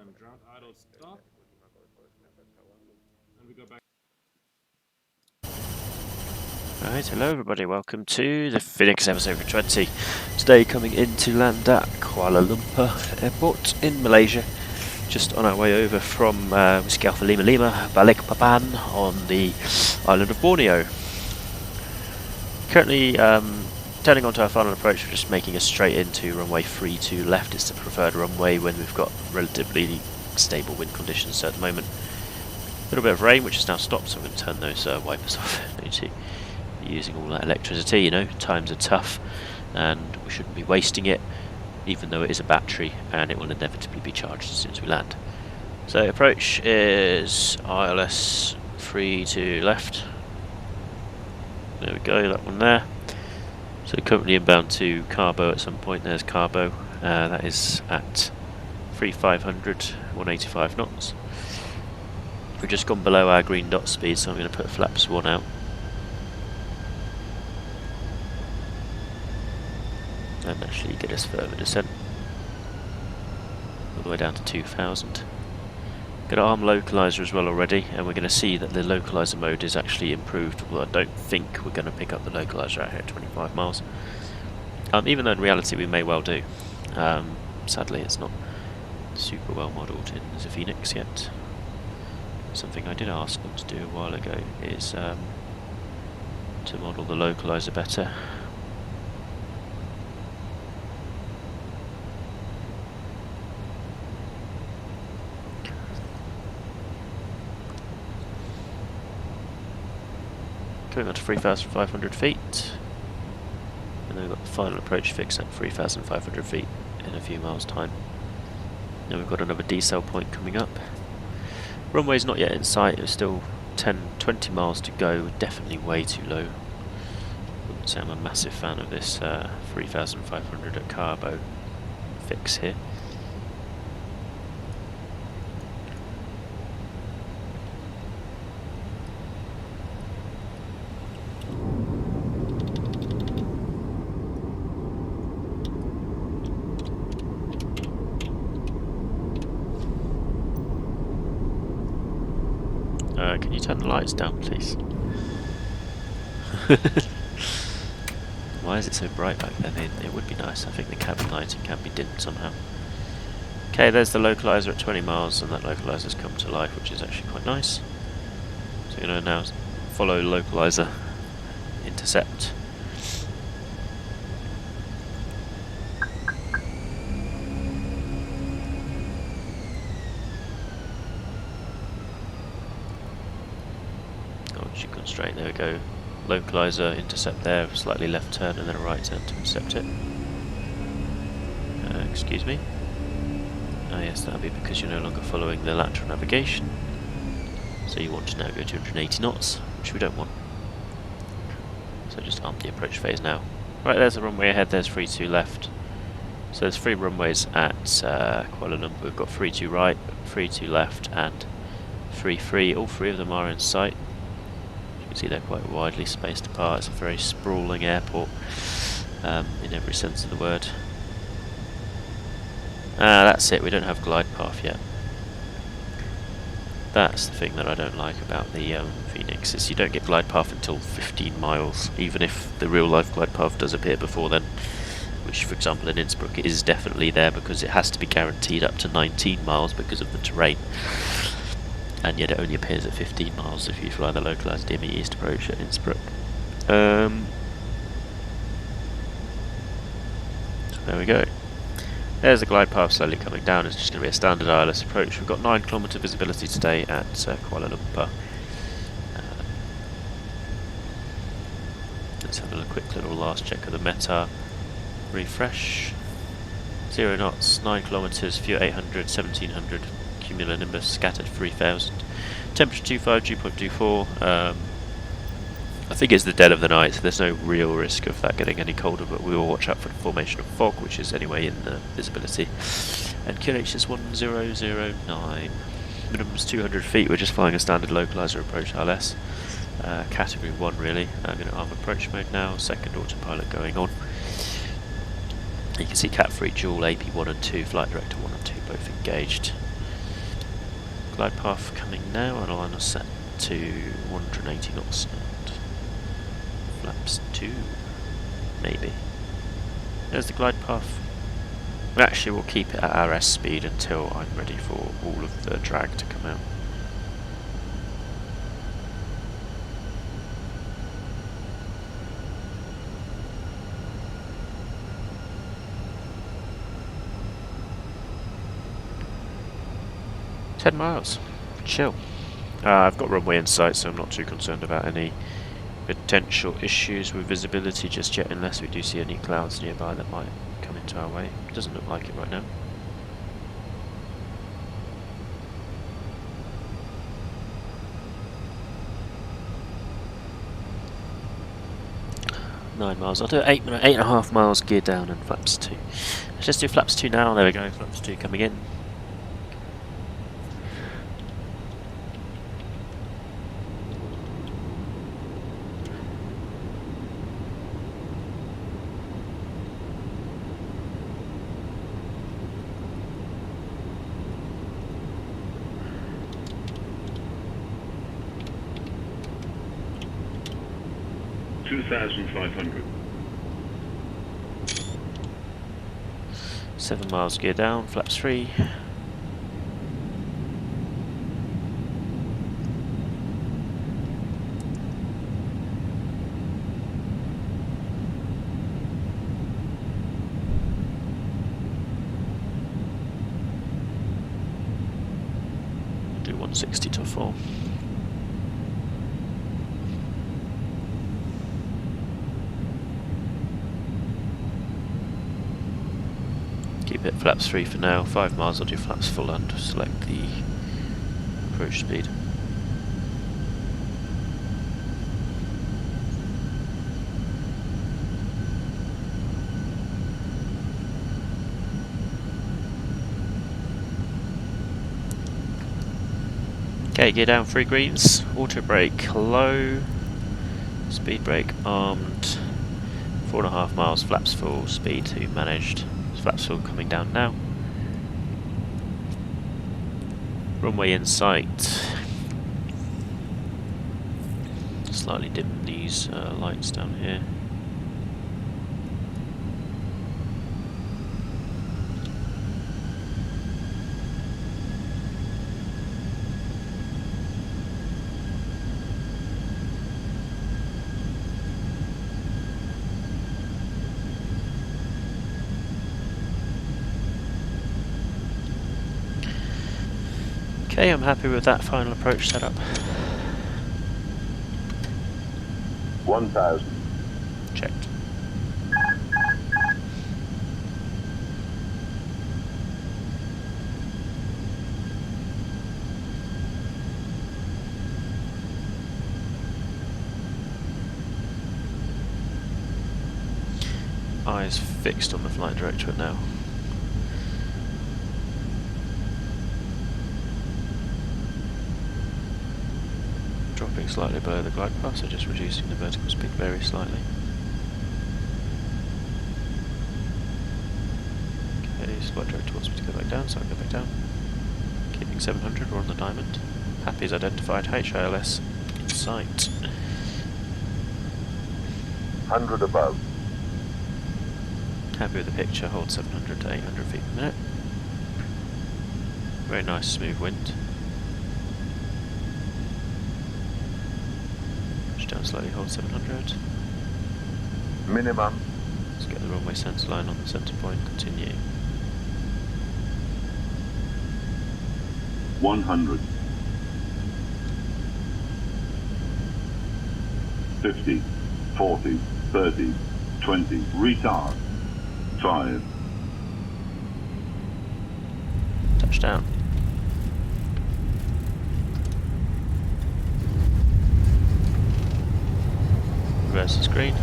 and ground idle stop. And we go back. Alright, hello everybody, welcome to the Fenix episode for 20. Today coming in to land at Kuala Lumpur airport in Malaysia. Just on our way over from Whiskey Alpha Lima Lima, Balikpapan on the island of Borneo. Currently turning onto our final approach, we're just making a straight into runway 32 left. It's the preferred runway when we've got relatively stable wind conditions. So at the moment, a little bit of rain which has now stopped, so I'm going to turn those wipers off. Don't see using all that electricity, you know, times are tough and we shouldn't be wasting it, even though it is a battery and it will inevitably be charged as soon as we land. So approach is ILS 32 left. There we go, that one there. So currently inbound to Carbo at some point. There's Carbo, that is at 3500, 185 knots. We've just gone below our green dot speed, so I'm going to put flaps 1 out. And actually get us further descent all the way down to 2000. Got our arm localizer as well already, and we're going to see that the localizer mode is actually improved. Well, I don't think we're going to pick up the localizer out here at 25 miles, even though in reality we may well do. Sadly it's not super well modelled in the Fenix yet. Something I did ask them to do a while ago is to model the localizer better. Going on to 3,500 feet, and then we've got the final approach fix at 3,500 feet in a few miles time. Now we've got another decel point coming up. Runway's not yet in sight, there's still 10-20 miles to go, definitely way too low. Wouldn't say I'm a massive fan of this 3,500 at Carbo fix here. Can you turn the lights down, please? Why is it so bright back there? It would be nice. I think the cabin lighting can be dimmed somehow. Okay, there's the localizer at 20 miles, and that localizer's come to life, which is actually quite nice. So you're going to now follow localizer intercept. Should go straight, there we go. Localizer, intercept there, slightly left turn and then a right turn to intercept it. Excuse me. Ah yes, that'll be because you're no longer following the lateral navigation. So you want to now go 280 knots, which we don't want. So just arm the approach phase now. Right, there's the runway ahead, there's 32 left. So there's 3 runways at Kuala Lumpur. We've got 32 right, 32 left and 33. All 3 of them are in sight. You can see they're quite widely spaced apart. It's a very sprawling airport in every sense of the word. That's it, we don't have glide path yet. That's the thing that I don't like about the Fenix, is you don't get glide path until 15 miles, even if the real life glide path does appear before then, which for example in Innsbruck is definitely there because it has to be guaranteed up to 19 miles because of the terrain. And yet it only appears at 15 miles if you fly the localised DME East approach at Innsbruck. So there we go. There's the glide path slowly coming down. It's just going to be a standard ILS approach. We've got 9 km visibility today at Kuala Lumpur. Let's have a quick little last check of the METAR. Refresh. 0 knots, 9 km, view 800, 1700. Cumulonimbus scattered 3000. Temperature 25, dew point 24. I think it's the dead of the night, so there's no real risk of that getting any colder, but we will watch out for the formation of fog, which is anyway in the visibility. And QNH is 1009. Minimum's 200 feet. We're just flying a standard localizer approach ILS. Category 1 really. I'm going to arm approach mode now, second autopilot going on. You can see Cat 3 dual AP 1 and 2, flight director 1 and 2 both engaged. glide path coming now, and I'll set to 180 knots and flaps 2, maybe. There's the glide path. Actually, we'll keep it at RS speed until I'm ready for all of the drag to come out. miles. Chill. I've got runway in sight, so I'm not too concerned about any potential issues with visibility just yet, unless we do see any clouds nearby that might come into our way. It doesn't look like it right now. I'll do 8.5 miles gear down and flaps 2. Let's just do flaps 2 now. There we go, flaps 2 coming in. $2,500. 7 miles gear down, flaps 3. Do 160 to 4. Keep it flaps 3 for now. 5 miles I'll do flaps full and select the approach speed. Okay, gear down, 3 greens, auto brake low, speed brake armed, 4.5 miles, flaps full, speed 2 managed. Flaps full coming down now. Runway in sight. Slightly dim these lights down here. Okay, I'm happy with that final approach setup. 1,000. Checked. Eyes fixed on the flight directorate now. Dropping slightly below the glide path, so just reducing the vertical speed very slightly. Okay, flight director wants me to go back down, so I'll go back down. Keeping 700, we're on the diamond. Happy is identified, ILS in sight. 100 above. Happy with the picture, hold 700 to 800 feet per minute. Very nice smooth wind. Down slightly, hold 700. Minimum. Let's get the runway centre line on the centre point, continue. 100. 50, 40, 30, 20, retard. 5. Touchdown. Reverse the screen.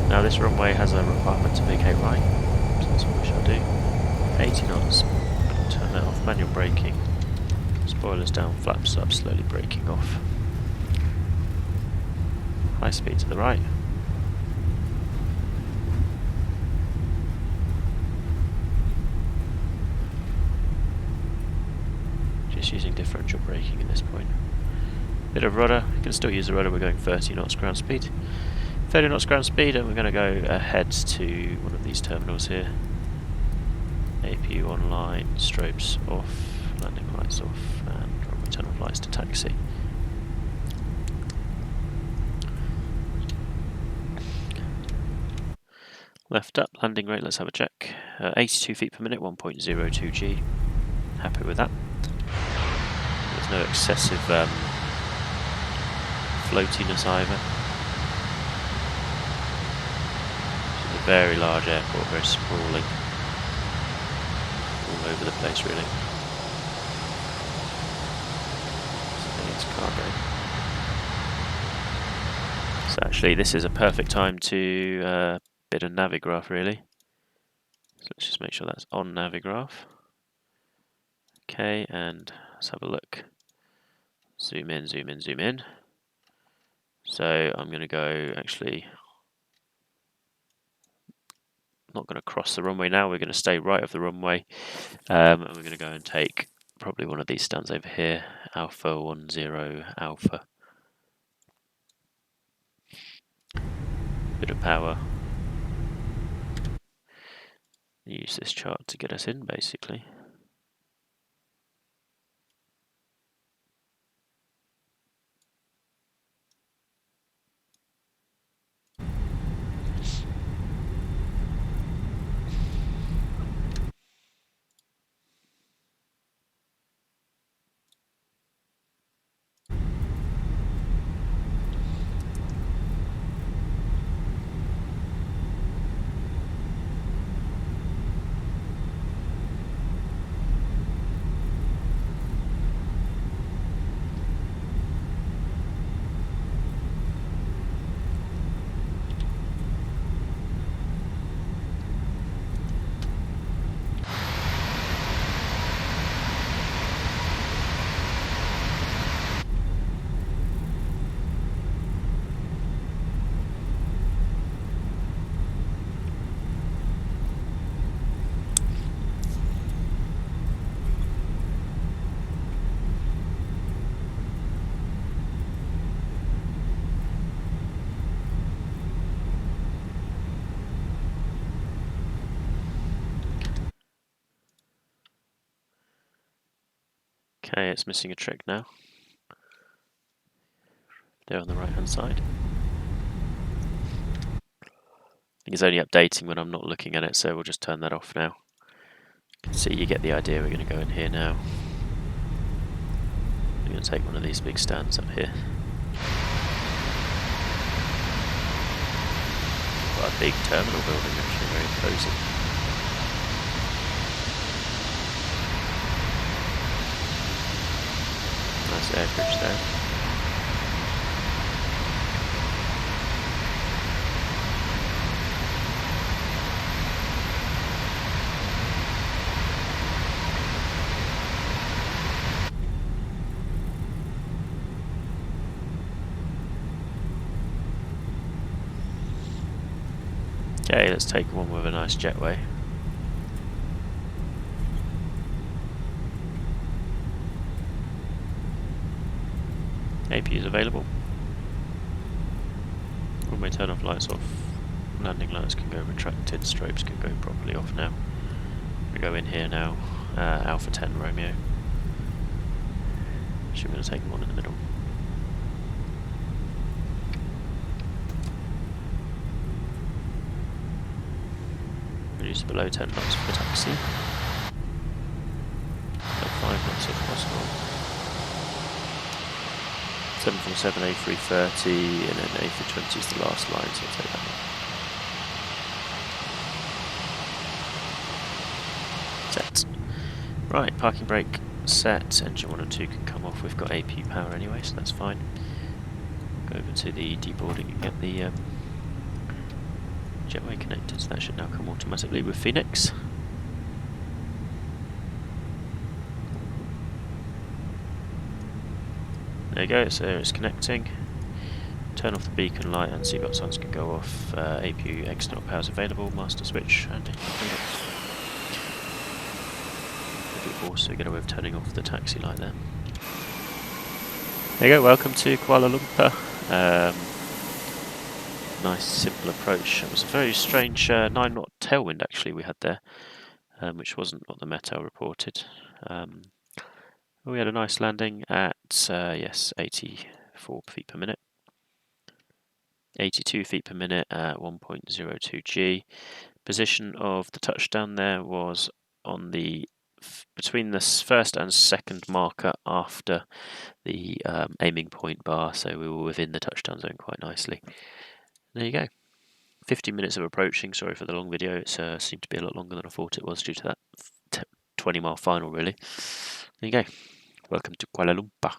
Now this runway has a requirement to vacate right, so that's what we shall do. 80 knots. Turn that off. Manual braking. Spoilers down, flaps up, slowly braking off. High speed to the right. just using differential braking at this point. Bit of rudder, you can still use the rudder, we're going 30 knots ground speed. 30 knots ground speed, and we're going to go ahead to one of these terminals here. APU online, strobes off, landing lights off, and runway turn off lights to taxi. Left up, landing rate, let's have a check. 82 feet per minute, 1.02 G. Happy with that. There's no excessive floatiness either. It's a very large airport, very sprawling. All over the place, really. So it's cargo. So actually, this is a perfect time to bit of Navigraph, really. So let's just make sure that's on Navigraph. Okay, and let's have a look. Zoom in, zoom in, zoom in. So I'm going to go, actually, not going to cross the runway now, we're going to stay right of the runway, and we're going to go and take probably one of these stands over here, Alpha 10 Alpha. Bit of power. Use this chart to get us in, basically. Okay, it's missing a trick now. There on the right hand side. I think it's only updating when I'm not looking at it, so we'll just turn that off now. You can see, you get the idea. We're going to go in here now. We're going to take one of these big stands up here. Quite a big terminal building, actually, very cosy. Nice air bridge there. Okay, let's take one with a nice jetway. AP is available. Runway turn off, lights off. Landing lights can go retracted, strobes can go properly off now. We go in here now, Alpha 10 Romeo. So we're going to take one in the middle. Reduce below 10 knots for the taxi. 5 knots if possible. 747 A330 and then A320 is the last line, so I'll take that one. Set. Right, parking brake set, engine 1 and 2 can come off, we've got AP power anyway, so that's fine. Go over to the deboarding and get the jetway connected, so that should now come automatically with Fenix. There you go, so it's connecting. Turn off the beacon light and seatbelt signs can go off. APU external power is available, master switch, and Maybe also get away with turning off the taxi light there. There you go, welcome to Kuala Lumpur. Nice simple approach. It was a very strange 9-knot tailwind actually we had there, which wasn't what the Meteo reported. We had a nice landing at, yes, 84 feet per minute. 82 feet per minute at 1.02 G. Position of the touchdown there was on the between the first and second marker after the aiming point bar, so we were within the touchdown zone quite nicely. There you go. 50 minutes of approaching. Sorry for the long video. It seemed to be a lot longer than I thought it was due to that 20-mile final, really. There you go. Welcome to Kuala Lumpur.